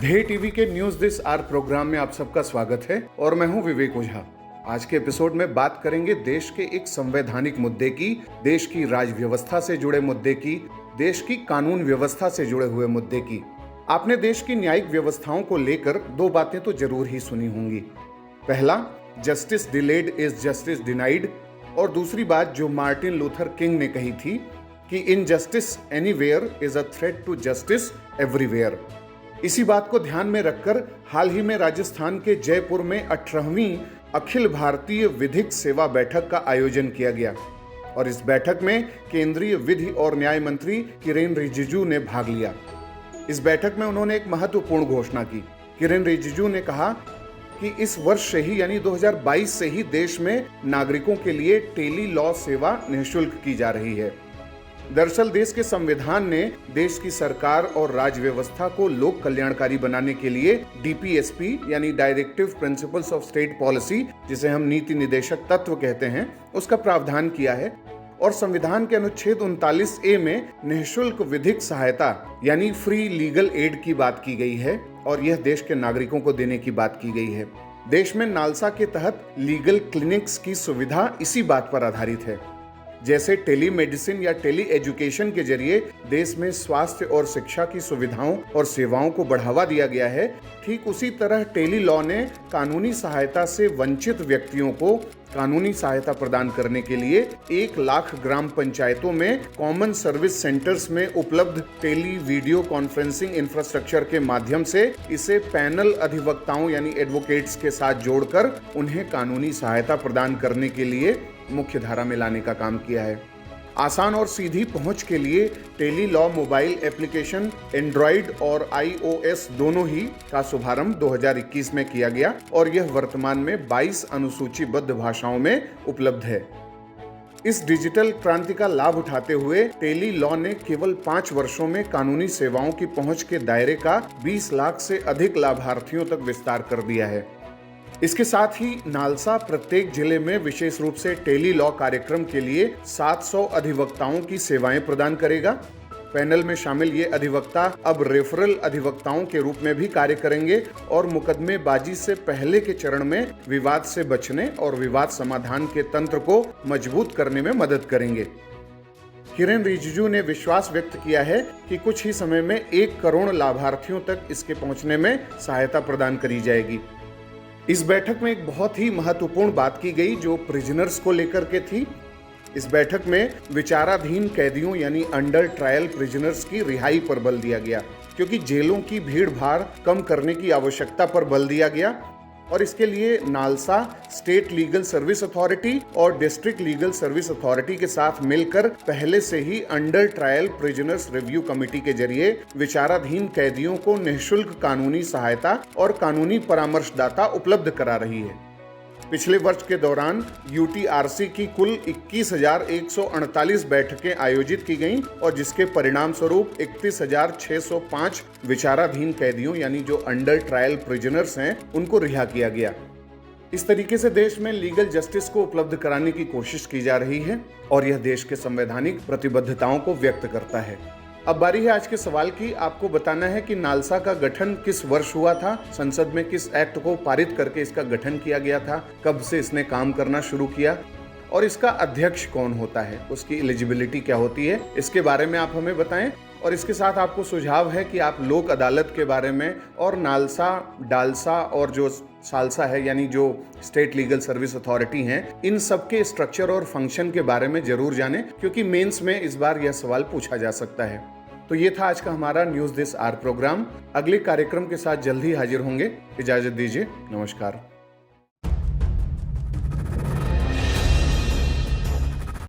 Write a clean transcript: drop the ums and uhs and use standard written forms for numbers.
ध्येय टीवी के news this are programme में आप सबका स्वागत है और मैं हूं विवेक ओझा। आज के एपिसोड में बात करेंगे देश के एक संवैधानिक मुद्दे की, देश की राज व्यवस्था से जुड़े मुद्दे की, देश की कानून व्यवस्था से जुड़े हुए मुद्दे की। आपने देश की न्यायिक व्यवस्थाओं को लेकर दो बातें तो जरूर ही सुनी होंगी। पहला, justice delayed is justice denied, और दूसरी बात जो मार्टिन लूथर किंग ने कही थी कि injustice anywhere is a threat to justice everywhere. इसी बात को ध्यान में रखकर हाल ही में राजस्थान के जयपुर में 18वीं अखिल भारतीय विधिक सेवा बैठक का आयोजन किया गया और इस बैठक में केंद्रीय विधि और न्याय मंत्री किरेन रिजिजू ने भाग लिया। इस बैठक में उन्होंने एक महत्वपूर्ण घोषणा की। किरेन रिजिजू ने कहा कि इस वर्ष से ही यानी 2022 से ही देश में नागरिकों के लिए टेली लॉ सेवा निःशुल्क की जा रही है। दरअसल देश के संविधान ने देश की सरकार और राज व्यवस्था को लोक कल्याणकारी बनाने के लिए डीपीएसपी यानी directive principles of state policy, जिसे हम नीति निदेशक तत्व कहते हैं, उसका प्रावधान किया है। और संविधान के अनुच्छेद 39A में निःशुल्क विधिक सहायता यानी फ्री लीगल एड की बात की गई है और यह देश के नागरिकों को देने की बात की गई है। देश में नालसा के तहत लीगल क्लिनिक्स की सुविधा इसी बात पर आधारित है। जैसे टेली मेडिसिन या टेली एजुकेशन के जरिए देश में स्वास्थ्य और शिक्षा की सुविधाओं और सेवाओं को बढ़ावा दिया गया है, ठीक उसी तरह टेली लॉ ने कानूनी सहायता से वंचित व्यक्तियों को कानूनी सहायता प्रदान करने के लिए 1 लाख ग्राम पंचायतों में कॉमन सर्विस सेंटर्स में उपलब्ध टेली वीडियो कॉन्फ्रेंसिंग इंफ्रास्ट्रक्चर के माध्यम से इसे पैनल अधिवक्ताओं यानी एडवोकेट्स के साथ जोड़कर उन्हें कानूनी सहायता प्रदान करने के लिए मुख्य धारा में लाने का काम किया है। आसान और सीधी पहुंच के लिए tele law mobile application Android और iOS दोनों ही का शुभारंभ 2021 में किया गया और यह वर्तमान में 22 अनुसूचीबद्ध भाषाओं में उपलब्ध है। इस डिजिटल क्रांति का लाभ उठाते हुए टेली लॉ ने केवल 5 वर्षों में कानूनी सेवाओं की पहुंच के दायरे का 20 लाख से अधिक लाभार्थियों तक विस्तार कर दिया है। इसके साथ ही नालसा प्रत्येक जिले में विशेष रूप से टेली लॉ कार्यक्रम के लिए 700 अधिवक्ताओं की सेवाएं प्रदान करेगा। पैनल में शामिल ये अधिवक्ता अब रेफरल अधिवक्ताओं के रूप में भी कार्य करेंगे और मुकदमेबाजी से पहले के चरण में विवाद से बचने और विवाद समाधान के तंत्र को मजबूत करने में मदद करेंगे। किरेन रिजिजू ने विश्वास व्यक्त किया है कि कुछ ही समय में 1 करोड़ लाभार्थियों तक इसके पहुंचने में सहायता प्रदान करी जाएगी। इस बैठक में एक बहुत ही महत्वपूर्ण बात की गई जो प्रिजनर्स को लेकर के थी। इस बैठक में विचाराधीन कैदियों यानी अंडर ट्रायल प्रिजनर्स की रिहाई पर बल दिया गया, क्योंकि जेलों की भीड़ भाड़ कम करने की आवश्यकता पर बल दिया गया और इसके लिए NALSA state legal service authority और डिस्ट्रिक्ट लीगल सर्विस अथॉरिटी के साथ मिलकर पहले से ही under trial prisoners review committee के जरिए विचाराधीन कैदियों को निःशुल्क कानूनी सहायता और कानूनी परामर्शदाता उपलब्ध करा रही है। पिछले वर्ष के दौरान यूटीआरसी की कुल 21,148 बैठकें आयोजित की गईं और जिसके परिणाम स्वरूप 31,605 विचाराधीन कैदियों यानी जो अंडर ट्रायल प्रिजनर्स हैं उनको रिहा किया गया। इस तरीके से देश में लीगल जस्टिस को उपलब्ध कराने की कोशिश की जा रही है और यह देश के संवैधानिक प्रतिबद्धताओं को व्यक्त करता है। अब बारी है आज के सवाल की। आपको बताना है कि नालसा का गठन किस वर्ष हुआ था, संसद में किस एक्ट को पारित करके इसका गठन किया गया था, कब से इसने काम करना शुरू किया और इसका अध्यक्ष कौन होता है, उसकी एलिजिबिलिटी क्या होती है, इसके बारे में आप हमें बताएं। और इसके साथ आपको सुझाव है कि आप लोक अदालत के बारे में और नालसा, डालसा और जो सालसा है यानी जो स्टेट लीगल सर्विस अथॉरिटी हैं, इन सब के स्ट्रक्चर और फंक्शन के बारे में जरूर जानें, क्योंकि मेंस में इस बार यह सवाल पूछा जा सकता है। तो ये था आज का हमारा न्यूज दिस आर प्रोग्राम। अगले कार्यक्रम के साथ जल्द ही हाजिर होंगे। इजाजत दीजिए, नमस्कार।